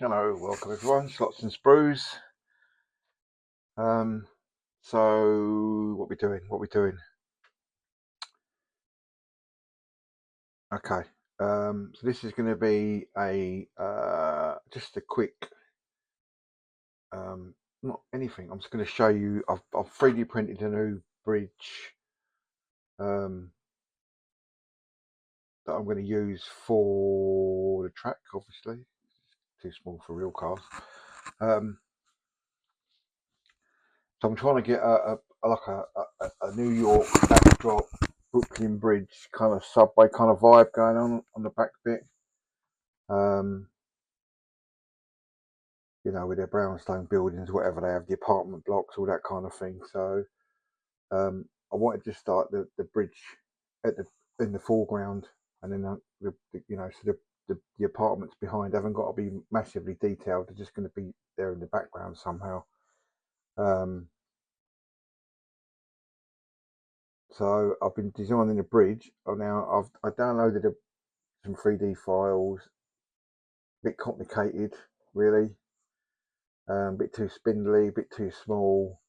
Hello, welcome everyone. Slots and Sprues. So what we doing? Okay. So this is going to be a just a quick not anything. I'm just going to show you. I've 3D printed a new bridge that I'm going to use for the track. Obviously, it's too small for real cars. So I'm trying to get a New York backdrop, Brooklyn Bridge kind of subway kind of vibe going on the back bit. You know, with their brownstone buildings, whatever they have, the apartment blocks, all that kind of thing. So I wanted to start the bridge in the foreground, and then so the apartments behind haven't got to be massively detailed. They're just going to be there in the background somehow. So I've been designing a bridge. Now I downloaded some 3D files. A bit complicated, really. A bit too spindly, a bit too small.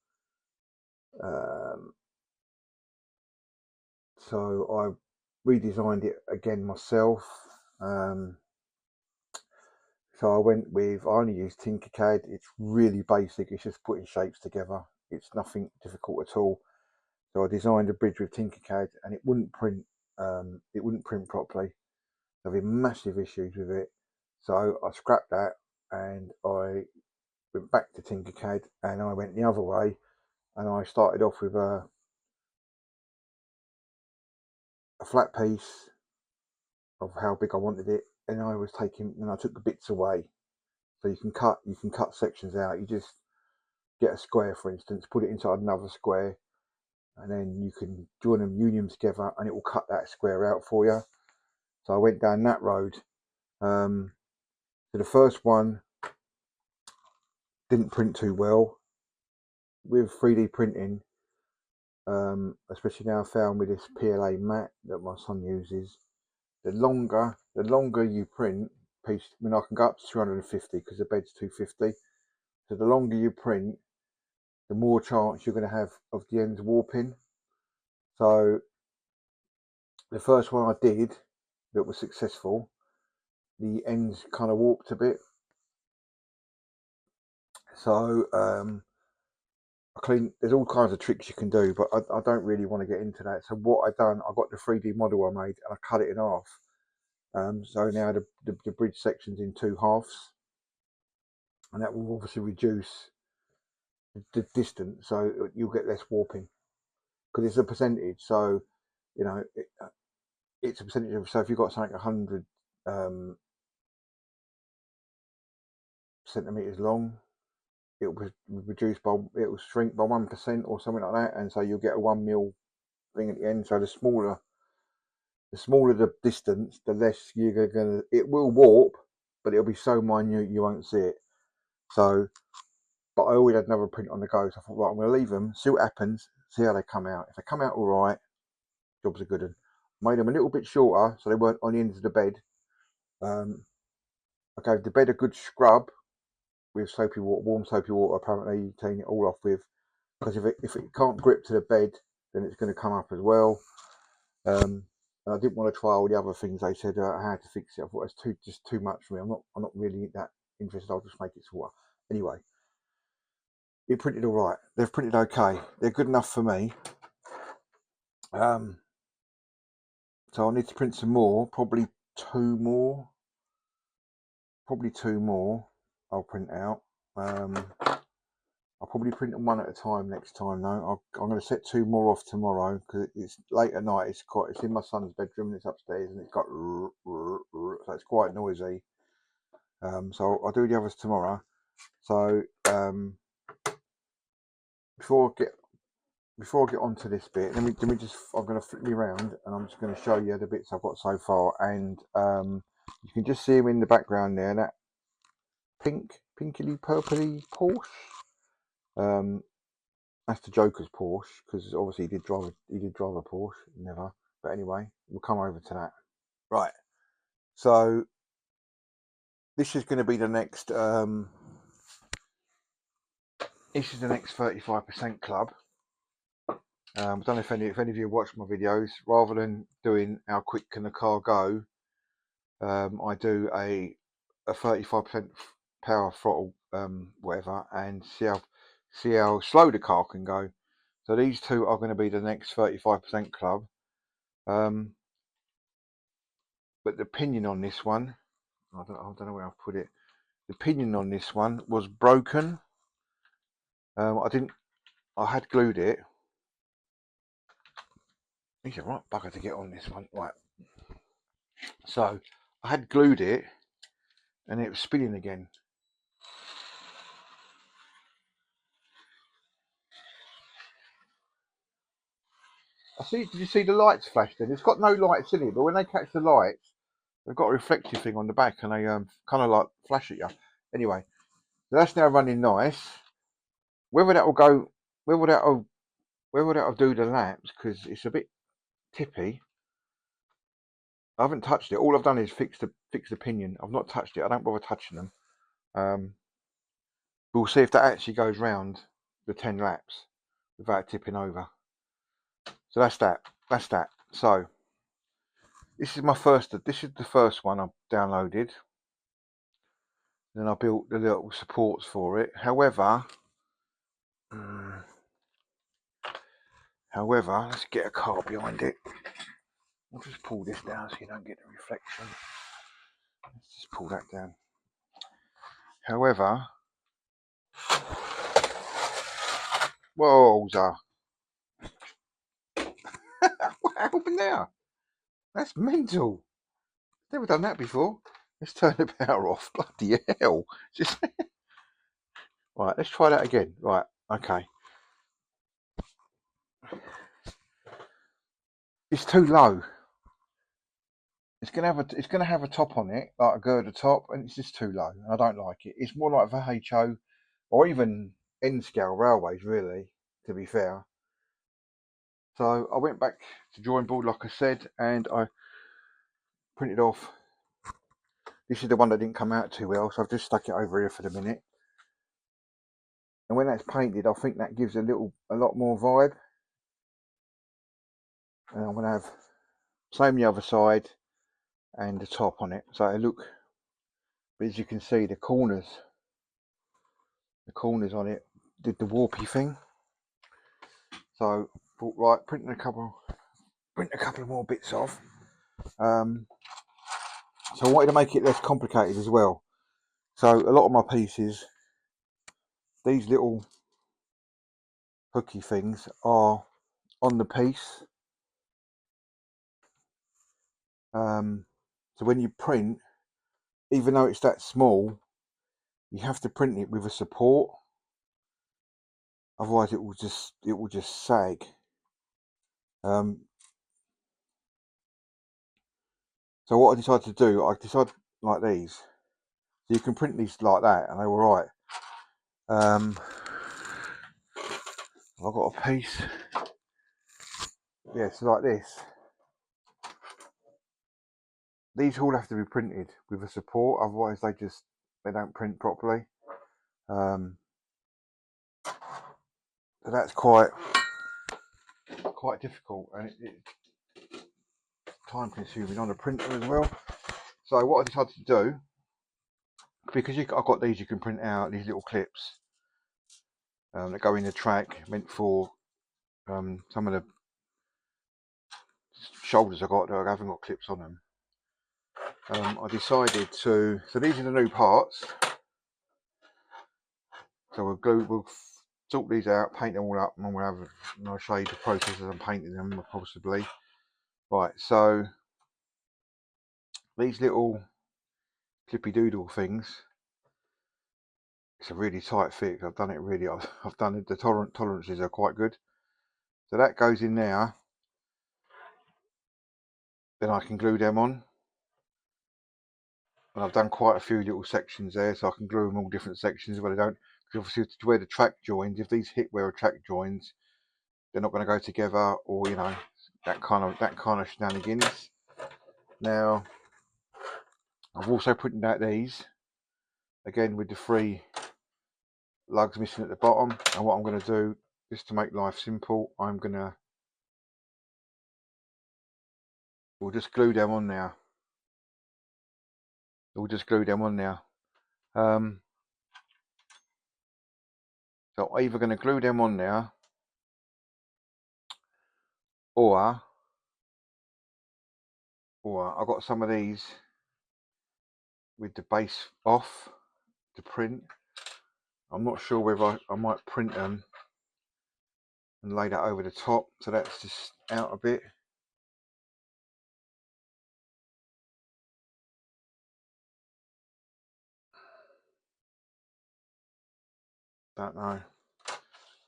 So I redesigned it again myself. So I only use Tinkercad. It's really basic. It's just putting shapes together. It's nothing difficult at all. So I designed a bridge with Tinkercad, and it wouldn't print. It wouldn't print properly. There have been massive issues with it. So I scrapped that, and I went back to Tinkercad, and I went the other way, and I started off with a flat piece of how big I wanted it, and I took the bits away. So you can cut sections out. You just get a square, for instance, put it inside another square, and then you can join them unions together, and it will cut that square out for you. So I went down that road. So the first one didn't print too well with 3D printing, especially now I found with this PLA mat that my son uses. The longer you print piece, I can go up to 250 because the bed's 250. So the longer you print, the more chance you're going to have of the ends warping. So the first one I did that was successful, the ends kind of warped a bit. So there's all kinds of tricks you can do, but I don't really want to get into that. So what I done, I got the 3D model I made and I cut it in half. So now the bridge section's in two halves, and that will obviously reduce the distance, so you'll get less warping because it's a percentage. So you know it's a percentage of. So if you've got something 100 centimeters long, it will shrink by 1% or something like that, and so you'll get a 1 mil thing at the end. So the smaller the distance, the less you're gonna. It will warp, but it'll be so minute you won't see it. So, but I always had another print on the go, so I thought, right, I'm gonna leave them, see what happens, see how they come out. If they come out all right, jobs are good. And made them a little bit shorter so they weren't on the ends of the bed. I gave the bed a good scrub with soapy water, warm soapy water. Apparently, clean it all off with, because if it can't grip to the bed, then it's going to come up as well. And I didn't want to try all the other things they said how to fix it. I thought it's just too much for me. I'm not really that interested. I'll just make it sort. Anyway, it printed all right. They've printed okay. They're good enough for me. So I need to print some more. Probably two more. I'll print out. I'll probably print them one at a time next time though. I'm going to set two more off tomorrow because it's late at night. It's in my son's bedroom and it's upstairs and it's got so it's quite noisy. So I'll do the others tomorrow. So before I get onto this bit, let me just. I'm going to flip me around and I'm just going to show you the bits I've got so far. And you can just see them in the background there. That pinkily purpley Porsche. That's the Joker's Porsche, because obviously he did drive a Porsche, never. But anyway, we'll come over to that. Right. So this is going to be the next. This is the next 35% club. I don't know if any of you watch my videos. Rather than doing how quick can the car go, I do a 35% power throttle, whatever, and see how slow the car can go. So these two are going to be the next 35% club. But the pinion on this one, I don't know where I've put it. The pinion on this one was broken. I had glued it. He's a right bugger to get on this one, right? So I had glued it, and it was spinning again. Did you see the lights flash then? It's got no lights in it, but when they catch the lights, they've got a reflective thing on the back, and they kind of like flash at you. Anyway, so that's now running nice. Whether that'll go, whether that'll do the laps, because it's a bit tippy. I haven't touched it. All I've done is fix the pinion. I've not touched it. I don't bother touching them. We'll see if that actually goes round the 10 laps without tipping over. So that's that. So this is the first one I've downloaded. Then I built the little supports for it. However, let's get a car behind it. I'll just pull this down so you don't get the reflection. Let's just pull that down. However, wowza. What happened now? That's mental. Never done that before. Let's turn the power off. Bloody hell. Just right, let's try that again. Right, okay. It's too low. It's gonna have a top on it, like a girder top, and it's just too low. And I don't like it. It's more like VHO or even N scale railways, really, to be fair. So I went back to drawing board, like I said, and I printed off. This is the one that didn't come out too well, so I've just stuck it over here for the minute. And when that's painted, I think that gives a lot more vibe. And I'm gonna have same the other side and the top on it. So it look, but as you can see, the corners on it did the warpy thing. So thought, right, print a couple of more bits off. So I wanted to make it less complicated as well. So a lot of my pieces, these little hooky things are on the piece. So when you print, even though it's that small, you have to print it with a support. Otherwise, it will just sag. So what I decided to do, like these. So you can print these like that, and they were right. I've got a piece. Yeah, so like this. These all have to be printed with a support, otherwise they don't print properly. So that's quite difficult, and it's time consuming on a printer as well. So what I decided to do, because I've got these, you can print out these little clips that go in the track, meant for some of the shoulders I got that I haven't got clips on them. I decided to, so these are the new parts. So we'll sort these out, paint them all up, and I'll show you the process as I'm painting them, possibly. Right, so these little clippy doodle things, it's a really tight fit. I've done it the tolerances are quite good. So that goes in there. Then I can glue them on. And I've done quite a few little sections there, so I can glue them all different sections, but I don't, because obviously to where the track joins, if these hit where a track joins, they're not going to go together, or that kind of shenanigans. Now I've also printed out these. again with the 3 lugs missing at the bottom. And what I'm going to do, just to make life simple, we'll just glue them on now. So I'm either going to glue them on now, or I've got some of these with the base off to print. I'm not sure whether I might print them and lay that over the top, so that's just out a bit. Don't know.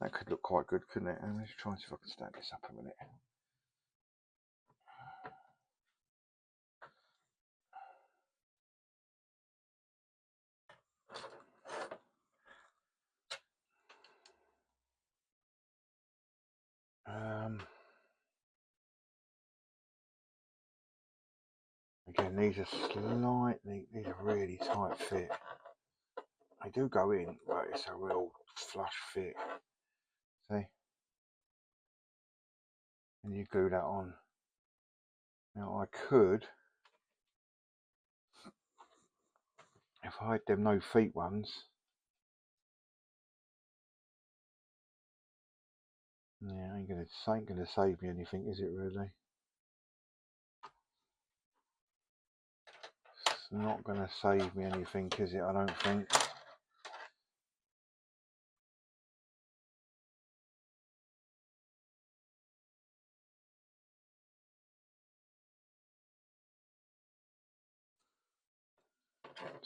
That could look quite good, couldn't it? And let's try and see if I can stand this up a minute. Again, these are really tight fit. They do go in, but it's a real flush fit. See? And you glue that on. Now I could, if I had them no feet ones, yeah, ain't gonna save me anything, is it really? It's not gonna save me anything, is it? I don't think.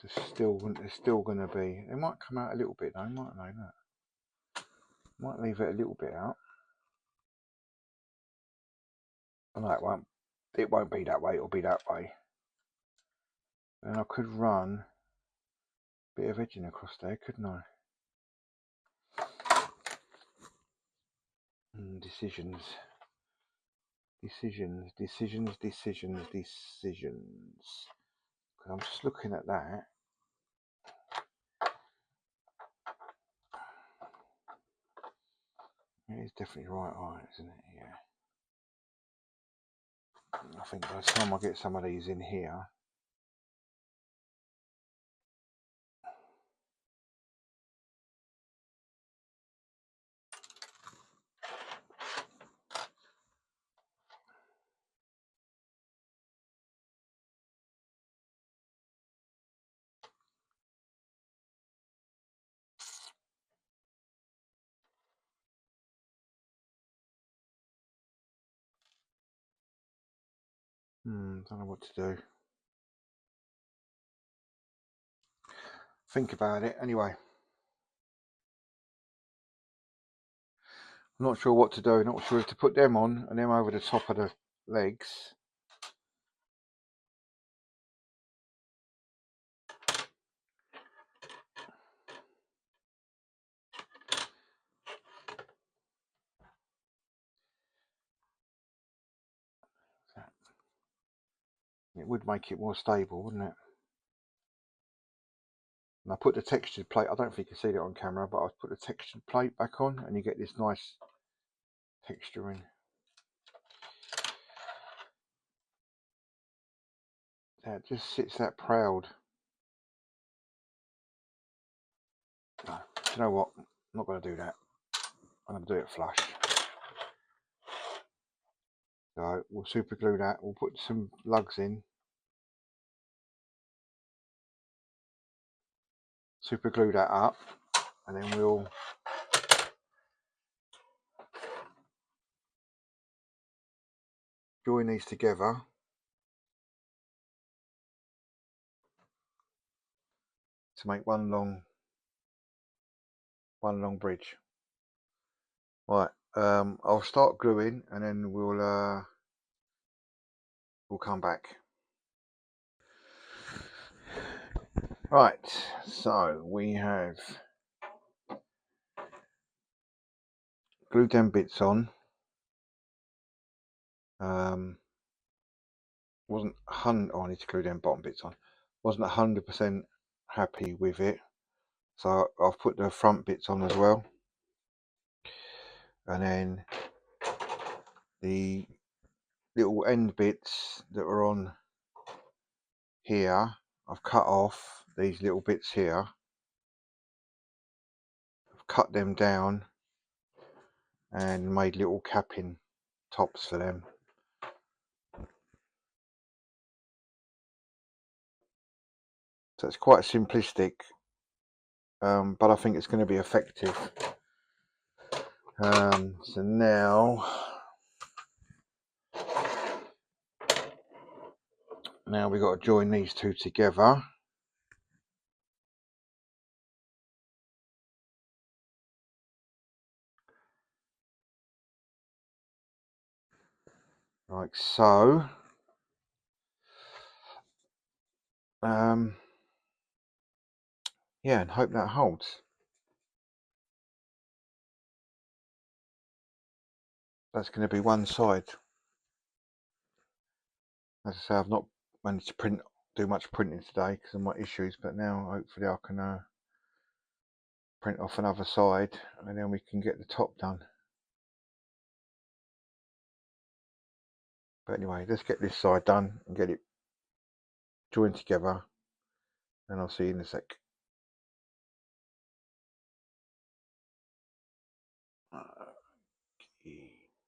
It's still gonna be. It might come out a little bit though, mightn't they? That might leave it a little bit out. I know it won't. It won't be that way. It'll be that way. And I could run a bit of edging across there, couldn't I? Decisions. I'm just looking at that. It is definitely right height, isn't it? Yeah. I think by the time I get some of these in here, don't know what to do. Think about it anyway. I'm not sure what to do. Not sure if to put them on and them over the top of the legs. It would make it more stable, wouldn't it? And I put the textured plate. I don't think you can see that on camera, but I put the textured plate back on, and you get this nice texturing. That just sits that proud. No, do you know what? I'm not going to do that. I'm going to do it flush. So we'll super glue that. We'll put some lugs in. Super glue that up, and then we'll join these together to make one long bridge. Right, I'll start gluing and then we'll come back. Right, so we have glued them bits on. Wasn't 100. Oh, I need to glue them bottom bits on. Wasn't 100% happy with it. So I've put the front bits on as well, and then the little end bits that are on here, I've cut off these little bits here. I've cut them down and made little capping tops for them. So it's quite simplistic, but I think it's going to be effective. So now we've got to join these two together. Like so. Yeah, and hope that holds. That's going to be one side. As I say, I've not managed to do much printing today because of my issues, but now hopefully I can print off another side, and then we can get the top done. But anyway, let's get this side done and get it joined together, and I'll see you in a sec.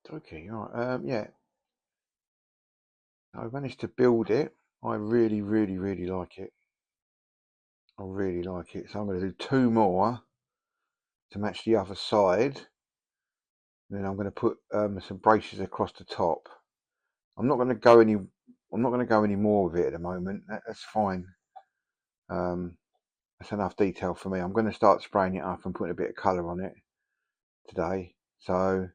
Okay, all right. Yeah, I managed to build it. I really like it. I really like it. So I'm going to do 2 more to match the other side. And then I'm going to put some braces across the top. I'm not going to go any more with it at the moment. That's fine. That's enough detail for me. I'm going to start spraying it up and putting a bit of colour on it today. So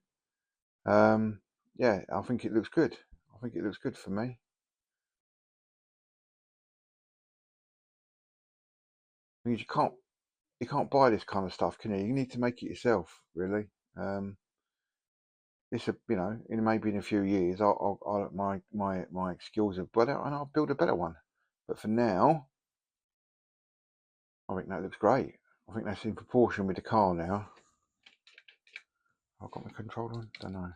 yeah, I think it looks good. I think it looks good for me. Because you can't buy this kind of stuff, can you? You need to make it yourself, really. It's maybe in a few years, my skills are better, and I'll build a better one. But for now, I think that looks great. I think that's in proportion with the car now. I've got my controller on. Don't know.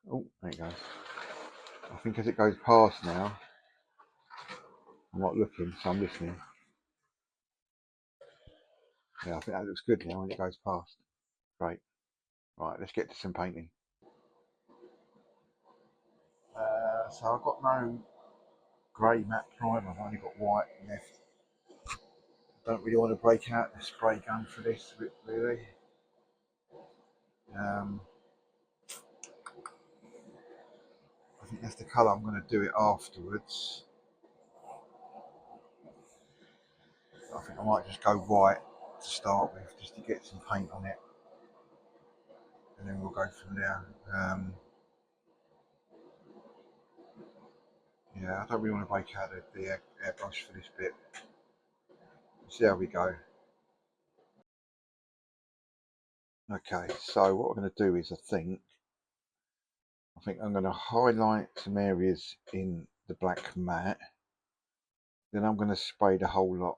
Oh, there it goes. I think as it goes past now, I'm not looking, so I'm listening. Yeah, I think that looks good now when it goes past. Great. Right, let's get to some painting. So I've got no grey matte primer. I've only got white left. Don't really want to break out the spray gun for this, really. I think that's the colour I'm going to do it afterwards. I think I might just go white to start with, just to get some paint on it, and then we'll go from there. Yeah, I don't really want to break out the airbrush for this bit. See how we go. Okay, so what I'm going to do is I think I'm going to highlight some areas in the black matte. Then I'm going to spray the whole lot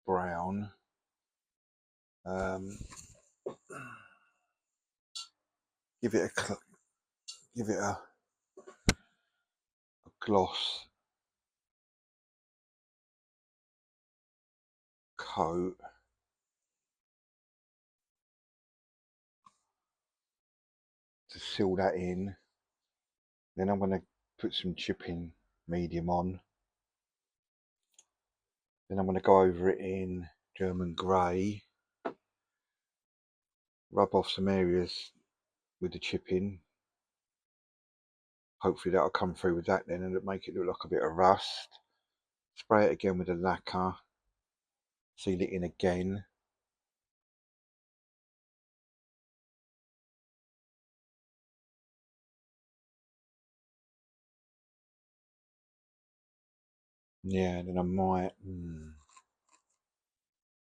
brown. Give it a gloss coat. To seal that in. Then I'm going to put some chipping medium on. Then I'm going to go over it in German grey. Rub off some areas with the chipping. Hopefully that'll come through with that then, and it'll make it look like a bit of rust. Spray it again with a lacquer. Seal it in again. Yeah, then I might,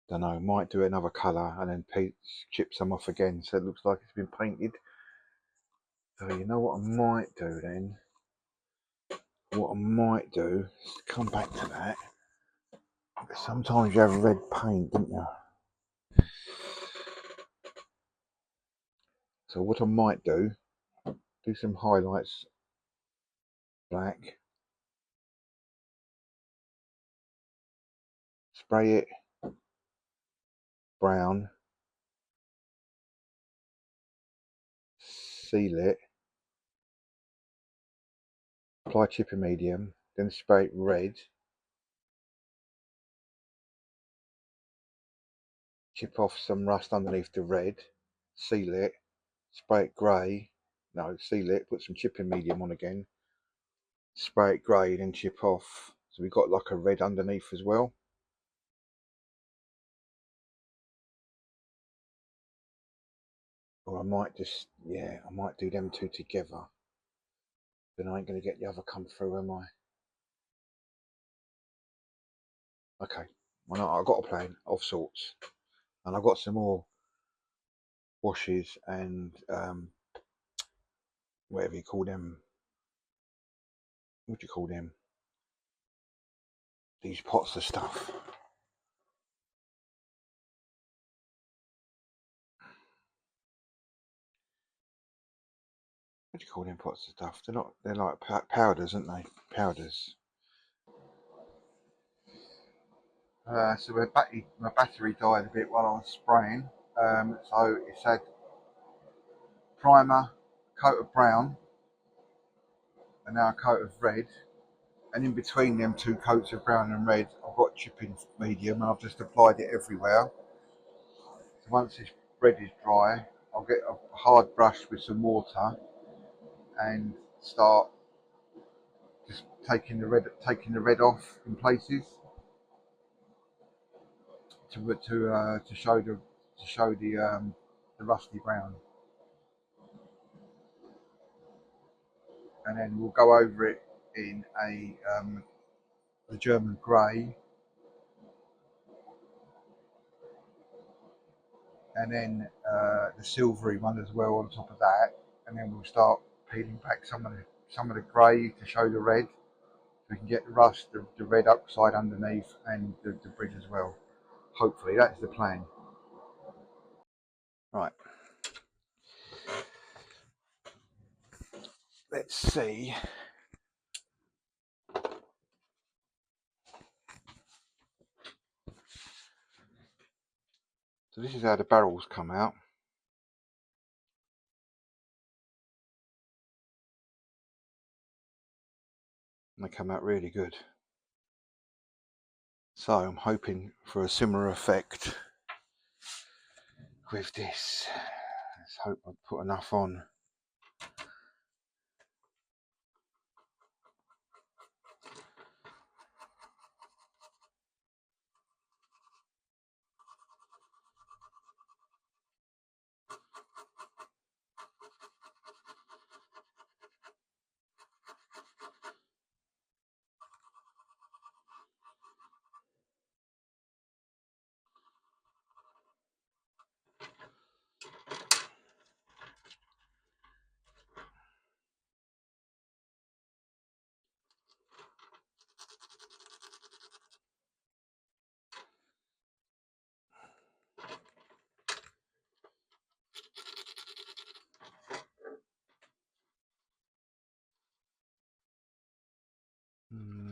don't know, might do another colour and then chip some off again so it looks like it's been painted. So you know what I might do then? what I might do is come back to that. Sometimes you have red paint, don't you? So what I might do some highlights black, spray it brown, seal it, apply chipper medium, then spray it red, chip off some rust underneath the red, seal it, spray it grey, no, seal it, put some chipping medium on again, spray it grey, then chip off. So we've got like a red underneath as well. Or I might just, yeah, I might do them two together. Then I ain't going to get the other come through, am I? Okay, well, I've got a plan of sorts. And I've got some more washes and whatever you call them. What do you call them? These pots of stuff. What do you call them pots of stuff? They're not. They're like powders, aren't they? Powders. So my battery died a bit while I was spraying. So it's had primer, coat of brown, and now a coat of red. And in between them two coats of brown and red, I've got chipping medium, and I've just applied it everywhere. So once this red is dry, I'll get a hard brush with some water and start just taking the red off in places to show the rusty brown, and then we'll go over it in the German grey, and then the silvery one as well on top of that, and then we'll start peeling back some of the grey to show the red. We can get the rust, the red oxide underneath, and the bridge as well. Hopefully, that's the plan. Right. Let's see. So this is how the barrels come out. And they come out really good. So I'm hoping for a similar effect with this. Let's hope I put enough on.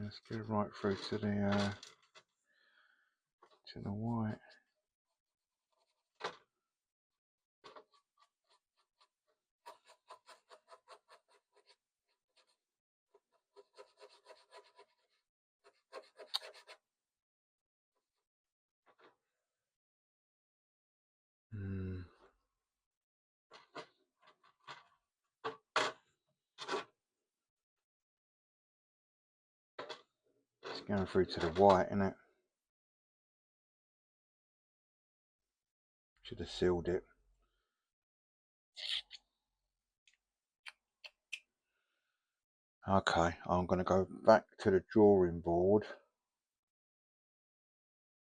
Let's get right through to the white. It's going through to the white, isn't it? Should have sealed it. Okay, I'm going to go back to the drawing board.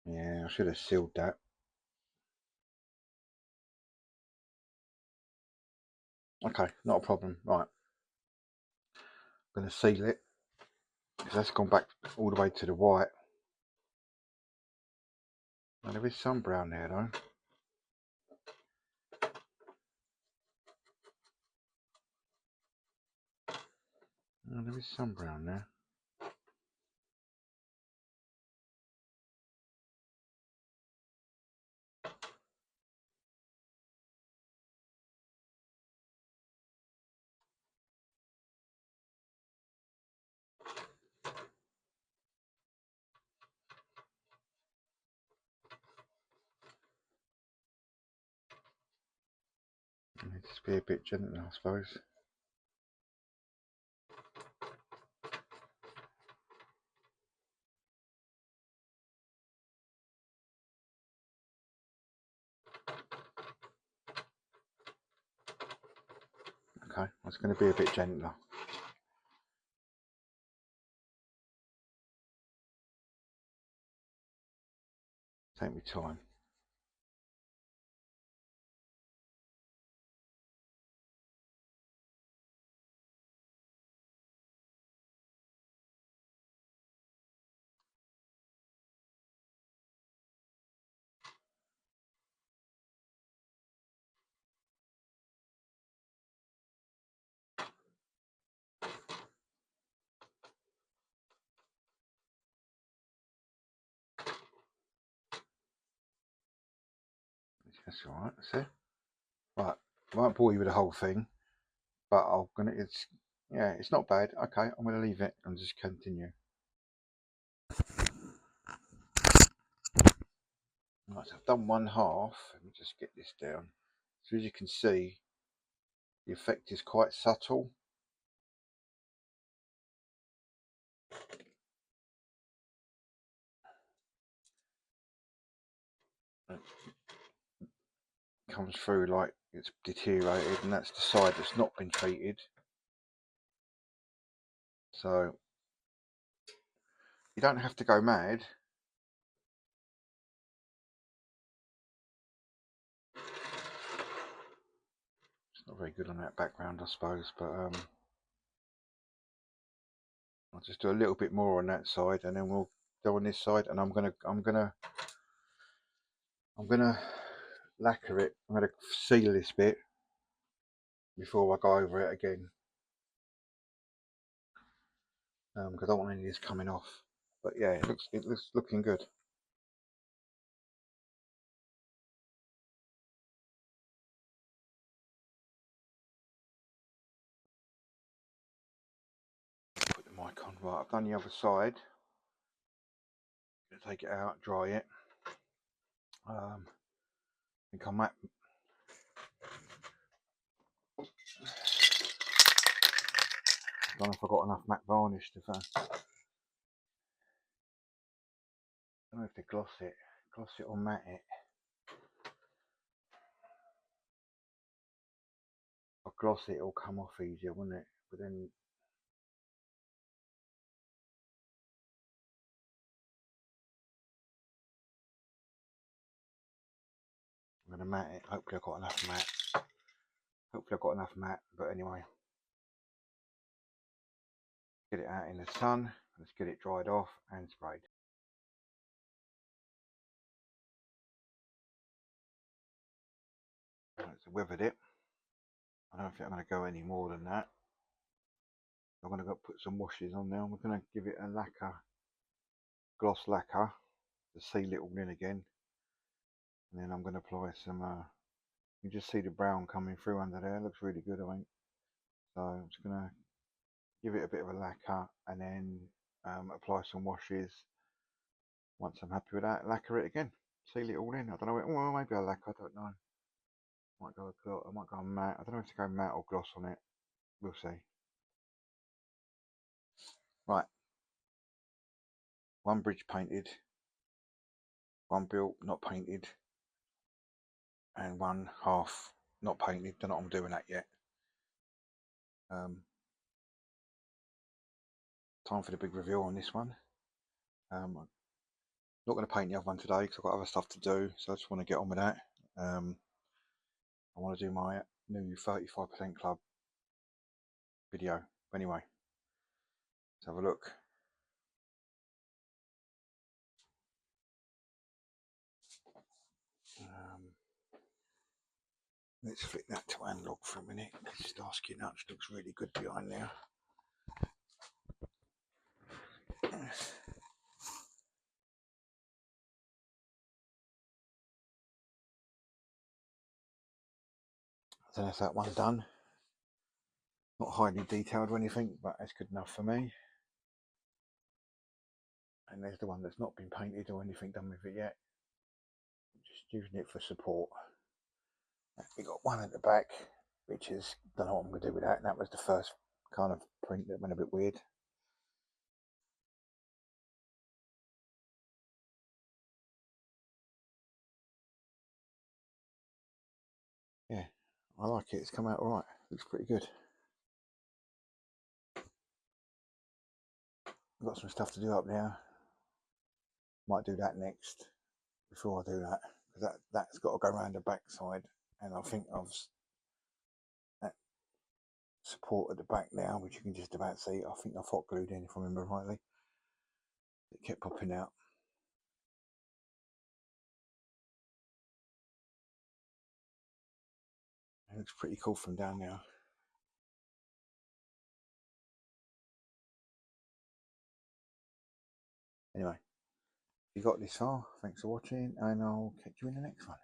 Yeah, I should have sealed that. Okay, not a problem. Right, I'm going to seal it that's gone back all the way to the white. And there is some brown there though. And there is some brown there. Just be a bit gentle, I suppose. Okay, it's going to be a bit gentler. Take my time. That's all right. See, right. I won't bore you with the whole thing, but it's not bad. Okay, I'm going to leave it and just continue. Right, so I've done one half. Let me just get this down. So as you can see, the effect is quite subtle. It comes through like it's deteriorated, and that's the side that's not been treated. So you don't have to go mad. It's not very good on that background, I suppose, but I'll just do a little bit more on that side, and then we'll go on this side, and I'm gonna lacquer it. I'm gonna seal this bit before I go over it again, because I don't want any of this coming off. But yeah, it looks looking good. Put the mic on. Right, I've done the other side. Gonna take it out, dry it. I think I might. I don't know if I got enough matte varnish to. I don't know if to gloss it or matte it. If I gloss it, it'll come off easier, wouldn't it? But then I'm gonna matte it. Hopefully I've got enough matte. But anyway, get it out in the sun. Let's get it dried off and sprayed. Right, so weathered it. I don't think I'm going to go any more than that. I'm going to go put some washes on there. We're going to give it a lacquer, gloss lacquer, to seal it all in again. And then I'm going to apply some, you just see the brown coming through under there. It looks really good, I think. So I'm just going to give it a bit of a lacquer and then apply some washes. Once I'm happy with that, lacquer it again. Seal it all in. I don't know. Well, maybe a lacquer, I don't know. I might go matte. I don't know if to go matte or gloss on it. We'll see. Right. One bridge painted. One built, not painted. And one half not painted. Don't know what I'm doing that yet. Time for the big reveal on this one. I'm not going to paint the other one today because I've got other stuff to do, so I just want to get on with that. I want to do my new 35% club video. Anyway, let's have a look. Let's flick that to analog for a minute, because Starsky Nuts looks really good behind there. So that's that one done. Not highly detailed or anything, but that's good enough for me. And there's the one that's not been painted or anything done with it yet. Just using it for support. We got one at the back, which is, don't know what I'm going to do with that. And that was the first kind of print that went a bit weird. Yeah, I like it. It's come out alright. Looks pretty good. I've got some stuff to do up there. Might do that next before I do that, because that's got to go around the back side, and I think I've that support at the back now, which you can just about see. I think I've hot glued in, if I remember rightly. It kept popping out. It looks pretty cool from down there. Anyway, if you got this far, thanks for watching, and I'll catch you in the next one.